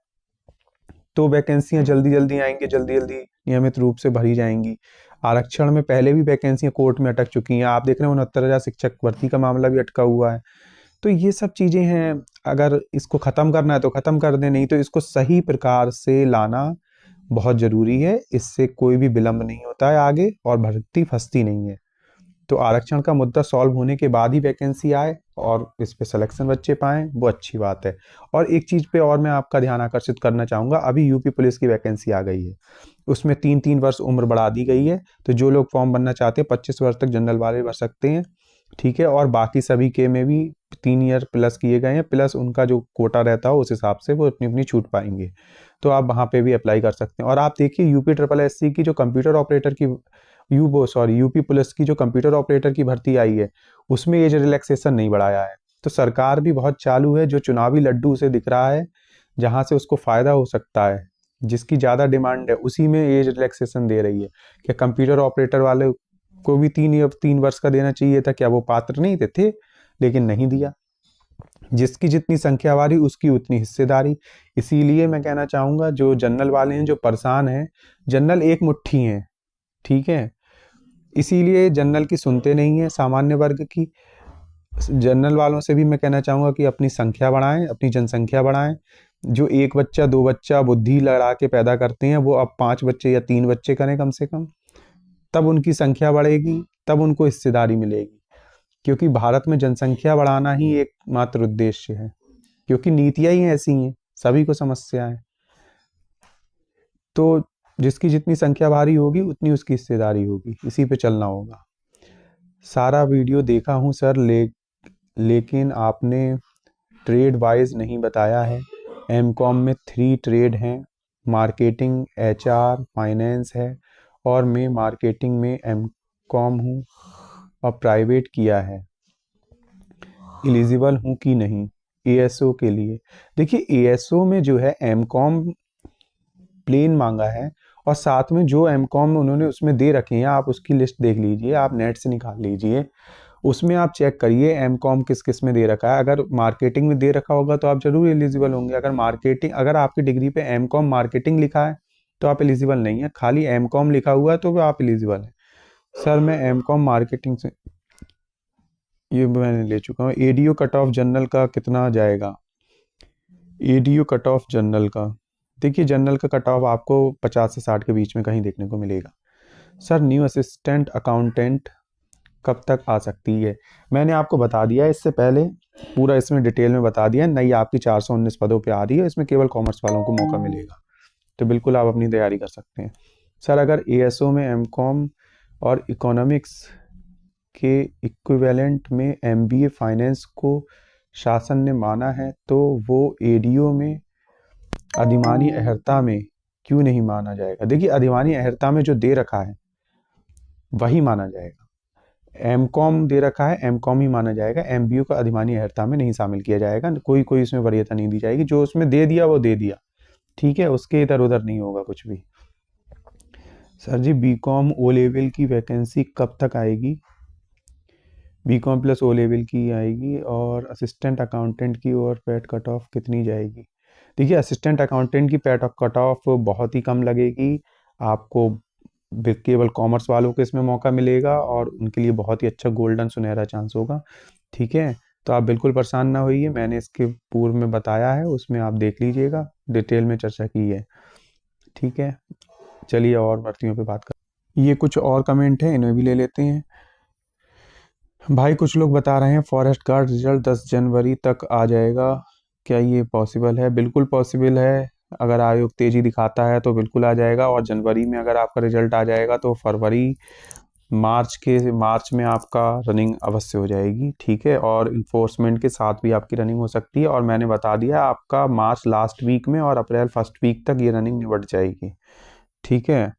तो वैकेंसियां जल्दी जल्दी आएंगी, जल्दी जल्दी नियमित रूप से भरी जाएंगी। आरक्षण में पहले भी वैकेंसियां कोर्ट में अटक चुकी हैं, आप देख रहे हैं 69,000 शिक्षक भर्ती का मामला भी अटका हुआ है। तो ये सब चीजें हैं, अगर इसको खत्म करना है तो खत्म कर दें, नहीं तो इसको सही प्रकार से लाना बहुत जरूरी है। इससे कोई भी विलंब नहीं होता है आगे, और भर्ती फंसती नहीं है। तो आरक्षण का मुद्दा सॉल्व होने के बाद ही वैकेंसी आए और इस पे सिलेक्शन बच्चे पाएं, वो अच्छी बात है। और एक चीज पे और मैं आपका ध्यान आकर्षित करना चाहूंगा, अभी यूपी पुलिस की वैकेंसी आ गई है, उसमें 3-3 वर्ष उम्र बढ़ा दी गई है। तो जो लोग फॉर्म भरना चाहते हैं 25 वर्ष तक जनरल वाले भर सकते हैं, ठीक है। और बाकी सभी के में भी 3 ईयर प्लस किए गए हैं, प्लस उनका जो कोटा रहता है उस हिसाब से वो अपनी अपनी छूट पाएंगे। तो आप वहाँ पे भी अप्लाई कर सकते हैं। और आप देखिए, यूपी ट्रिपल एस सी की जो कंप्यूटर ऑपरेटर की यूपी पुलिस की जो कंप्यूटर ऑपरेटर की भर्ती आई है, उसमें एज रिलैक्सेशन नहीं बढ़ाया है। तो सरकार भी बहुत चालू है, जो चुनावी लड्डू उसे दिख रहा है, जहां से उसको फायदा हो सकता है, जिसकी ज्यादा डिमांड है, उसी में एज रिलैक्सेशन दे रही है। क्या कंप्यूटर ऑपरेटर वाले को भी 3 वर्ष का देना चाहिए था? क्या वो पात्र नहीं थे? लेकिन नहीं दिया। जिसकी जितनी संख्या वारी उसकी उतनी हिस्सेदारी। इसीलिए मैं कहना चाहूंगा, जो जनरल वाले हैं जो परेशान हैं, जनरल एक मुट्ठी हैं, ठीक है। इसीलिए जनरल की सुनते नहीं है, सामान्य वर्ग की। जनरल वालों से भी मैं कहना चाहूंगा कि अपनी संख्या बढ़ाएं, अपनी जनसंख्या बढ़ाएं। जो एक बच्चा, दो बच्चा बुद्धि लड़ा के पैदा करते हैं, वो अब 5 बच्चे या 3 बच्चे करें कम से कम। तब उनकी संख्या बढ़ेगी, तब उनको हिस्सेदारी मिलेगी। क्योंकि भारत में जनसंख्या बढ़ाना ही एकमात्र उद्देश्य है, क्योंकि नीतियां ही ऐसी हैं, सभी को समस्या है। तो जिसकी जितनी संख्या भारी होगी उतनी उसकी हिस्सेदारी होगी, इसी पे चलना होगा। सारा वीडियो देखा हूँ सर, लेकिन आपने ट्रेड वाइज नहीं बताया है। एमकॉम में 3 ट्रेड हैं, मार्केटिंग, एचआर, फाइनेंस है, और मैं मार्केटिंग में एमकॉम हूँ और प्राइवेट किया है। एलिजिबल हूँ कि नहीं एएसओ के लिए? देखिए, एएसओ में जो है एमकॉम प्लेन मांगा है, और साथ में जो एमकॉम उन्होंने उसमें दे रखे हैं, आप उसकी लिस्ट देख लीजिए, आप नेट से निकाल लीजिए, उसमें आप चेक करिए एमकॉम किस किस में दे रखा है। अगर मार्केटिंग में दे रखा होगा तो आप जरूर एलिजिबल होंगे। अगर आपकी डिग्री पे एमकॉम मार्केटिंग लिखा है तो आप एलिजिबल नहीं है, खाली एमकॉम लिखा हुआ है तो आप एलिजिबल है। सर, मैं एमकॉम मार्केटिंग से, ये मैंने ले चुका हूँ। एडीओ कट ऑफ जनरल का कितना जाएगा? एडीओ कट ऑफ जनरल का, देखिए जनरल का कट ऑफ आपको 50 से 60 के बीच में कहीं देखने को मिलेगा। सर, न्यू असिस्टेंट अकाउंटेंट कब तक आ सकती है? मैंने आपको बता दिया है इससे पहले, पूरा इसमें डिटेल में बता दिया है। नई आपकी 419 पदों पे आ रही है, इसमें केवल कॉमर्स वालों को मौका मिलेगा। तो बिल्कुल आप अपनी तैयारी कर सकते हैं। सर, अगर एएसओ में एमकॉम और इकोनॉमिक्स के इक्विवेलेंट में एमबीए फाइनेंस को शासन ने माना है, तो वो एडीओ में अधिमानी अहर्ता में क्यों नहीं माना जाएगा? देखिए, अधिमानी अहर्ता में जो दे रखा है वही माना जाएगा। एमकॉम दे रखा है, एमकॉम ही माना जाएगा। एमबीयू का अधिमानी अहर्ता में नहीं शामिल किया जाएगा, कोई कोई इसमें वरीयता नहीं दी जाएगी। जो उसमें दे दिया वो दे दिया, ठीक है, उसके इधर उधर नहीं होगा कुछ भी। सर जी, बीकॉम ओ लेवल की वैकेंसी कब तक आएगी? बीकॉम प्लस ओ लेवल की आएगी। और असिस्टेंट अकाउंटेंट की और पैट कट ऑफ कितनी जाएगी? देखिए, असिस्टेंट अकाउंटेंट की पैट ऑफ कट ऑफ बहुत ही कम लगेगी आपको। केवल कॉमर्स वालों को इसमें मौका मिलेगा, और उनके लिए बहुत ही अच्छा गोल्डन सुनहरा चांस होगा, ठीक है। तो आप बिल्कुल परेशान ना होइए, मैंने इसके पूर्व में बताया है, उसमें आप देख लीजिएगा, डिटेल में चर्चा की है, ठीक है। चलिए, और भर्तियों पे बात कर, ये कुछ और कमेंट है, इन्हें भी ले लेते हैं। भाई, कुछ लोग बता रहे हैं फॉरेस्ट गार्ड रिजल्ट 10 जनवरी तक आ जाएगा, क्या ये पॉसिबल है? बिल्कुल पॉसिबल है। अगर आयोग तेजी दिखाता है तो बिल्कुल आ जाएगा, और जनवरी में अगर आपका रिजल्ट आ जाएगा तो फरवरी मार्च में आपका रनिंग अवश्य हो जाएगी, ठीक है। और इन्फोर्समेंट के साथ भी आपकी रनिंग हो सकती है, और मैंने बता दिया आपका मार्च लास्ट वीक में और अप्रैल फर्स्ट वीक तक ये रनिंग निपट जाएगी, ठीक है।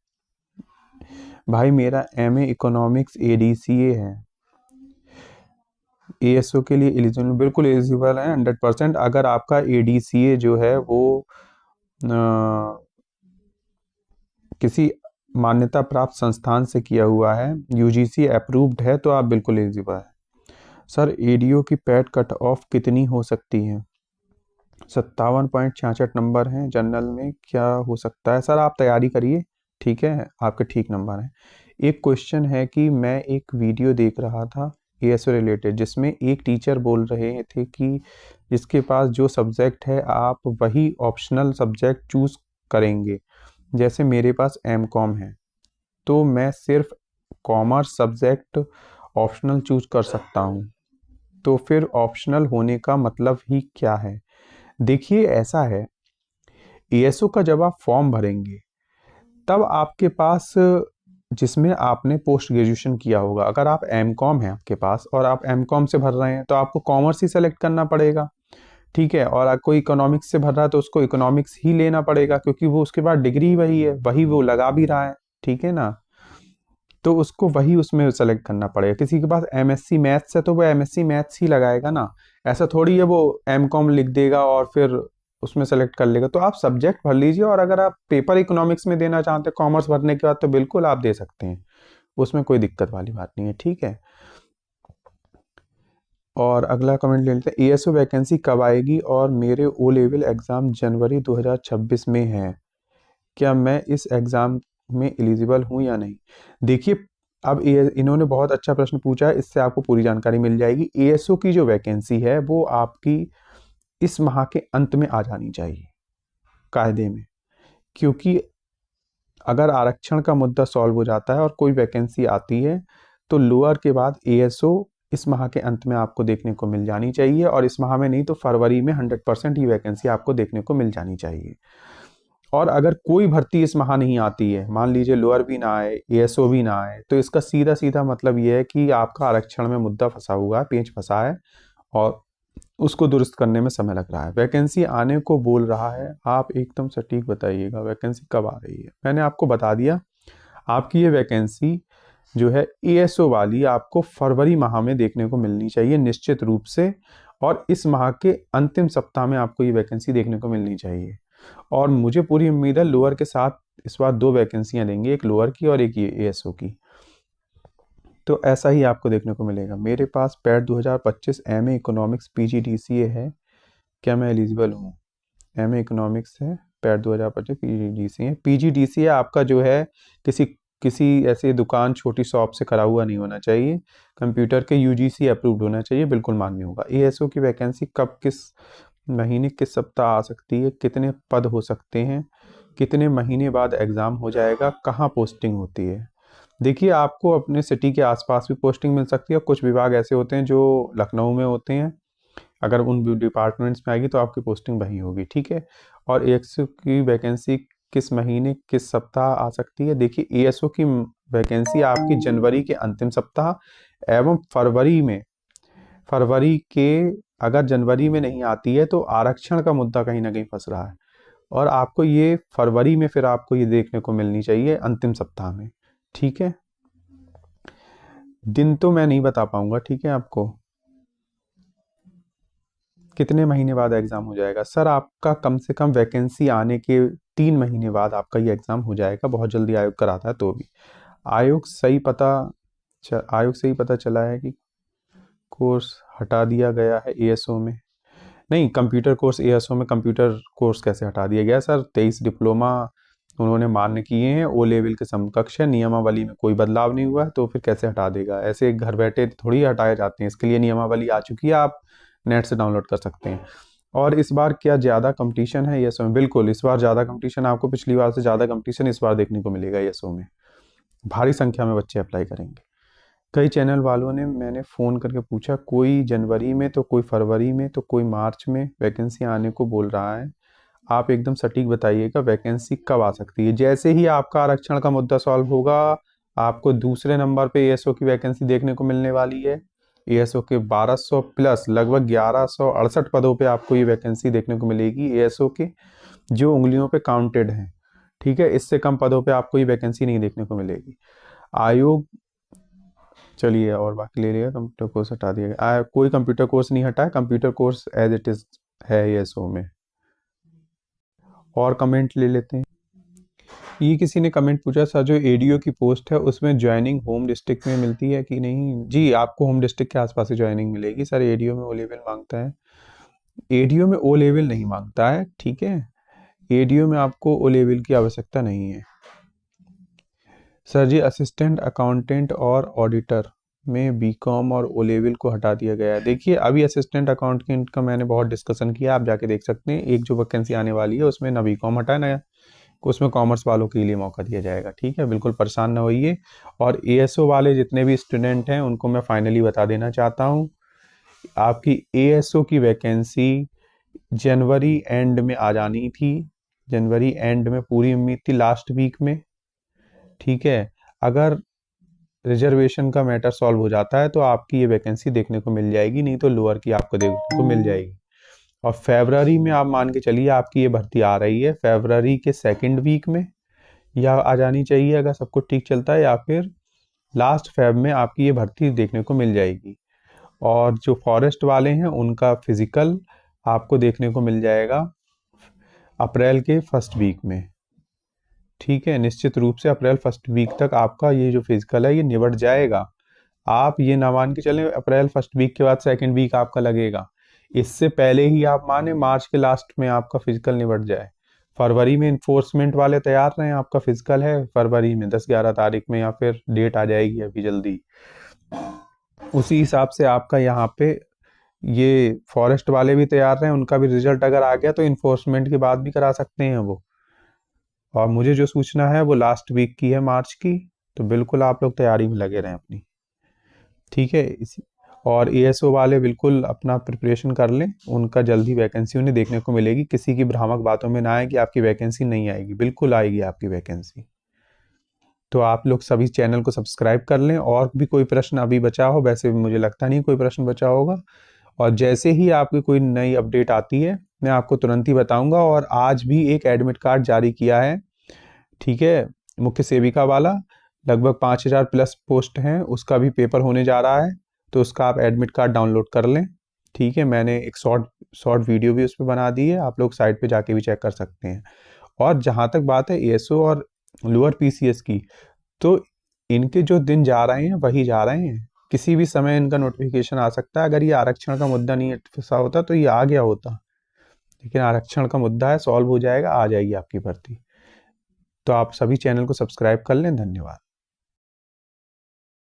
भाई मेरा एमए इकोनॉमिक्स एडीसीए है, एएसओ के लिए एलिजिबल, बिल्कुल एलिजिबल है 100%। अगर आपका एडीसीए जो है वो किसी मान्यता प्राप्त संस्थान से किया हुआ है, यूजीसी अप्रूव्ड है, तो आप बिल्कुल एलिजिबल है। सर एडीओ की पैट कट ऑफ कितनी हो सकती है? 57.66 नंबर हैं जनरल में, क्या हो सकता है? सर आप तैयारी करिए, ठीक है, आपके ठीक नंबर हैं। एक क्वेश्चन है कि मैं एक वीडियो देख रहा था एएसओ रिलेटेड, जिसमें एक टीचर बोल रहे थे कि जिसके पास जो सब्जेक्ट है आप वही ऑप्शनल सब्जेक्ट चूज करेंगे। जैसे मेरे पास एमकॉम है, तो मैं सिर्फ कॉमर्स सब्जेक्ट ऑप्शनल चूज कर सकता हूँ। तो फिर ऑप्शनल होने का मतलब ही क्या है? देखिए ऐसा है, एएसओ का जब आप फॉर्म भरेंगे तब आपके पास, जिसमें आपने पोस्ट ग्रेजुएशन किया होगा, अगर आप एमकॉम है आपके पास और आप एमकॉम से भर रहे हैं तो आपको कॉमर्स ही सेलेक्ट करना पड़ेगा, ठीक है। और अगर कोई इकोनॉमिक्स से भर रहा है तो उसको इकोनॉमिक्स ही लेना पड़ेगा, क्योंकि वो उसके बाद डिग्री वही है, वही वो लगा भी रहा है, ठीक है ना। तो उसको वही उसमें सेलेक्ट करना पड़ेगा। किसी के पास एमएससी मैथ्स है तो वो एमएससी मैथ्स ही लगाएगा ना, ऐसा थोड़ी है वो एमकॉम लिख देगा और फिर उसमें सेलेक्ट कर लेगा। तो आप सब्जेक्ट भर लीजिए, और अगर आप पेपर इकोनॉमिक्स में देना चाहते हैं कॉमर्स भरने के बाद तो बिल्कुल आप दे सकते हैं, उसमें कोई दिक्कत वाली बात नहीं है, ठीक है। और अगला कमेंट ले लेते हैं, एएसओ वैकेंसी कब आएगी? और मेरे ओ लेवल एग्ज़ाम जनवरी 2026 में है, क्या मैं इस एग्ज़ाम में एलिजिबल हूँ या नहीं? देखिए अब इन्होंने बहुत अच्छा प्रश्न पूछा है, इससे आपको पूरी जानकारी मिल जाएगी। एएसओ की जो वैकेंसी है वो आपकी इस माह के अंत में आ जानी चाहिए कायदे में, क्योंकि अगर आरक्षण का मुद्दा सॉल्व हो जाता है और कोई वैकेंसी आती है तो लोअर के बाद एएसओ इस माह के अंत में आपको देखने को मिल जानी चाहिए, और इस माह में नहीं तो फरवरी में 100% ये वैकेंसी आपको देखने को मिल जानी चाहिए। और अगर कोई भर्ती इस माह नहीं आती है, मान लीजिए लोअर भी ना आए, एएसओ भी ना आए, तो इसका सीधा सीधा मतलब ये है कि आपका आरक्षण में मुद्दा फंसा हुआ है, पेंच फंसा है, और उसको दुरुस्त करने में समय लग रहा है। वैकेंसी आने को बोल रहा है, आप एकदम सटीक बताइएगा वैकेंसी कब आ रही है। मैंने आपको बता दिया, आपकी ये वैकेंसी जो है एएसओ वाली आपको फरवरी माह में देखने को मिलनी चाहिए निश्चित रूप से, और इस माह के अंतिम सप्ताह में आपको ये वैकेंसी देखने को मिलनी चाहिए। और मुझे पूरी उम्मीद है लोअर के साथ इस बार 2 वैकेंसियां देंगे, एक लोअर की और एक ये एएसओ की। तो ऐसा ही आपको देखने को मिलेगा। मेरे पास पैट 2025 एमए इकोनॉमिक्स पीजीडीसीए है, क्या मैं एलिजिबल हूँ? एमए इकोनॉमिक्स है, पैट 2025 पीजीडीसीए। पीजीडीसीए आपका जो है किसी किसी ऐसी दुकान छोटी शॉप से करा हुआ नहीं होना चाहिए, कंप्यूटर के यूजीसी अप्रूव्ड होना चाहिए, बिल्कुल मान्य होगा। एएसओ की वैकेंसी कब, किस महीने, किस सप्ताह आ सकती है? कितने पद हो सकते हैं? कितने महीने बाद एग्ज़ाम हो जाएगा? कहाँ पोस्टिंग होती है? देखिए आपको अपने सिटी के आसपास भी पोस्टिंग मिल सकती है, और कुछ विभाग ऐसे होते हैं जो लखनऊ में होते हैं, अगर उन डिपार्टमेंट्स में आएगी तो आपकी पोस्टिंग वहीं होगी, ठीक है। और एएसओ की वैकेंसी किस महीने किस सप्ताह आ सकती है? देखिए एएसओ की वैकेंसी आपकी जनवरी के अंतिम सप्ताह एवं फरवरी के, अगर जनवरी में नहीं आती है तो आरक्षण का मुद्दा कहीं ना कहीं फंस रहा है, और आपको ये फरवरी में फिर आपको ये देखने को मिलनी चाहिए अंतिम सप्ताह में, ठीक है। दिन तो मैं नहीं बता पाऊंगा, ठीक है, आपको कितने महीने बाद एग्ज़ाम हो जाएगा। सर आपका कम से कम वैकेंसी आने के 3 महीने बाद आपका ये एग्ज़ाम हो जाएगा, बहुत जल्दी आयोग कराता है तो भी। आयोग सही पता आयोग से ही पता चला है कि कोर्स हटा दिया गया है एएसओ में। नहीं, कंप्यूटर कोर्स एएसओ में कंप्यूटर कोर्स कैसे हटा दिया गया सर? 23 डिप्लोमा उन्होंने मान्य किए हैं, ओ लेवल के समकक्ष है, नियमावली में कोई बदलाव नहीं हुआ है, तो फिर कैसे हटा देगा? ऐसे घर बैठे थोड़ी हटाए जाते हैं, इसके लिए नियमावली आ चुकी है, आप नेट से डाउनलोड कर सकते हैं। और इस बार क्या ज़्यादा कंपटीशन है एएसओ में? बिल्कुल, इस बार ज़्यादा कंपटीशन, आपको पिछली बार से ज़्यादा कंपटीशन इस बार देखने को मिलेगा एएसओ में, भारी संख्या में बच्चे अप्लाई करेंगे। कई चैनल वालों ने मैंने फ़ोन करके पूछा, कोई जनवरी में तो कोई फरवरी में तो कोई मार्च में वैकेंसी आने को बोल रहा है, आप एकदम सटीक बताइएगा वैकेंसी कब आ सकती है? जैसे ही आपका आरक्षण का मुद्दा सॉल्व होगा आपको दूसरे नंबर पे एएसओ की वैकेंसी देखने को मिलने वाली है। एएसओ के 1200 प्लस लगभग 1168 पदों पे आपको ये वैकेंसी देखने को मिलेगी एएसओ के, जो उंगलियों पे काउंटेड हैं। ठीक है, इससे कम पदों पे आपको ये वैकेंसी नहीं देखने को मिलेगी। आयोग, चलिए और बाकी ले लिया, कंप्यूटर कोर्स हटा दिया गया। कोई कंप्यूटर कोर्स नहीं हटा है, computer course as it is है एएसओ में। और कमेंट ले लेते हैं। ये किसी ने कमेंट पूछा, सर जो एडीओ की पोस्ट है उसमें ज्वाइनिंग होम डिस्ट्रिक्ट में मिलती है कि नहीं? जी, आपको होम डिस्ट्रिक्ट के आसपास ही ज्वाइनिंग मिलेगी। सर एडीओ में ओ लेवल मांगता है, एडीओ में ओ लेवल नहीं मांगता है। ठीक है, एडीओ में आपको ओ लेवल की आवश्यकता नहीं है। सर जी असिस्टेंट अकाउंटेंट और ऑडिटर में बीकॉम और ओ लेवल को हटा दिया गया है। देखिए अभी असिस्टेंट अकाउंटेंट का मैंने बहुत डिस्कशन किया, आप जाके देख सकते हैं। एक जो वैकेंसी आने वाली है उसमें ना बीकॉम हटा है ना, उसमें कॉमर्स वालों के लिए मौका दिया जाएगा। ठीक है, बिल्कुल परेशान ना होइए। और एएसओ वाले जितने भी स्टूडेंट हैं उनको मैं फाइनली बता देना चाहता हूँ, आपकी एएसओ की वैकेंसी जनवरी एंड में आ जानी थी। जनवरी एंड में पूरी उम्मीद थी, लास्ट वीक में। ठीक है, अगर रिजर्वेशन का मैटर सॉल्व हो जाता है तो आपकी ये वैकेंसी देखने को मिल जाएगी, नहीं तो लोअर की आपको देखने को मिल जाएगी। और फरवरी में आप मान के चलिए आपकी ये भर्ती आ रही है, फरवरी के सेकंड वीक में या आ जानी चाहिए अगर सब कुछ ठीक चलता है, या फिर लास्ट फेब में आपकी ये भर्ती देखने को मिल जाएगी। और जो फॉरेस्ट वाले हैं उनका फिजिकल आपको देखने को मिल जाएगा अप्रैल के फर्स्ट वीक में। ठीक है, निश्चित रूप से अप्रैल फर्स्ट वीक तक आपका ये जो फिजिकल है ये निबट जाएगा। आप ये ना मान के चलें अप्रैल फर्स्ट वीक के बाद सेकंड वीक आपका लगेगा, इससे पहले ही आप माने मार्च के लास्ट में आपका फिजिकल निबट जाए। फरवरी में इन्फोर्समेंट वाले तैयार रहें, आपका फिजिकल है फरवरी में 10-11 तारीख में, या फिर डेट आ जाएगी अभी जल्दी। उसी हिसाब से आपका यहाँ पे ये फॉरेस्ट वाले भी तैयार रहें, उनका भी रिजल्ट अगर आ गया तो इन्फोर्समेंट के बाद भी करा सकते हैं वो। और मुझे जो सूचना है वो लास्ट वीक की है, मार्च की। तो बिल्कुल आप लोग तैयारी में लगे रहें अपनी। ठीक है, इसी और एएसओ वाले बिल्कुल अपना प्रिपरेशन कर लें, उनका जल्दी वैकेंसी उन्हें देखने को मिलेगी। किसी की भ्रामक बातों में ना आए कि आपकी वैकेंसी नहीं आएगी, बिल्कुल आएगी आपकी वैकेंसी। तो आप लोग सभी चैनल को सब्सक्राइब कर लें। और भी कोई प्रश्न अभी बचा हो, वैसे भी मुझे लगता नहीं कोई प्रश्न बचा होगा, और जैसे ही आपकी कोई नई अपडेट आती है मैं आपको तुरंत ही बताऊंगा। और आज भी एक एडमिट कार्ड जारी किया है, ठीक है, मुख्य सेविका वाला, लगभग 5000 प्लस पोस्ट हैं, उसका भी पेपर होने जा रहा है, तो उसका आप एडमिट कार्ड डाउनलोड कर लें। ठीक है, मैंने एक शॉर्ट वीडियो भी उस पर बना दी है, आप लोग साइट पे जाके भी चेक कर सकते हैं। और जहाँ तक बात है एएसओ और लोअर पीसीएस की, तो इनके जो दिन जा रहे हैं वही जा रहे हैं, किसी भी समय इनका नोटिफिकेशन आ सकता है। अगर ये आरक्षण का मुद्दा नहीं फंसा होता तो ये आ गया होता, लेकिन आरक्षण का मुद्दा है, सॉल्व हो जाएगा, आ जाएगी आपकी भर्ती। तो आप सभी चैनल को सब्सक्राइब कर लें। धन्यवाद।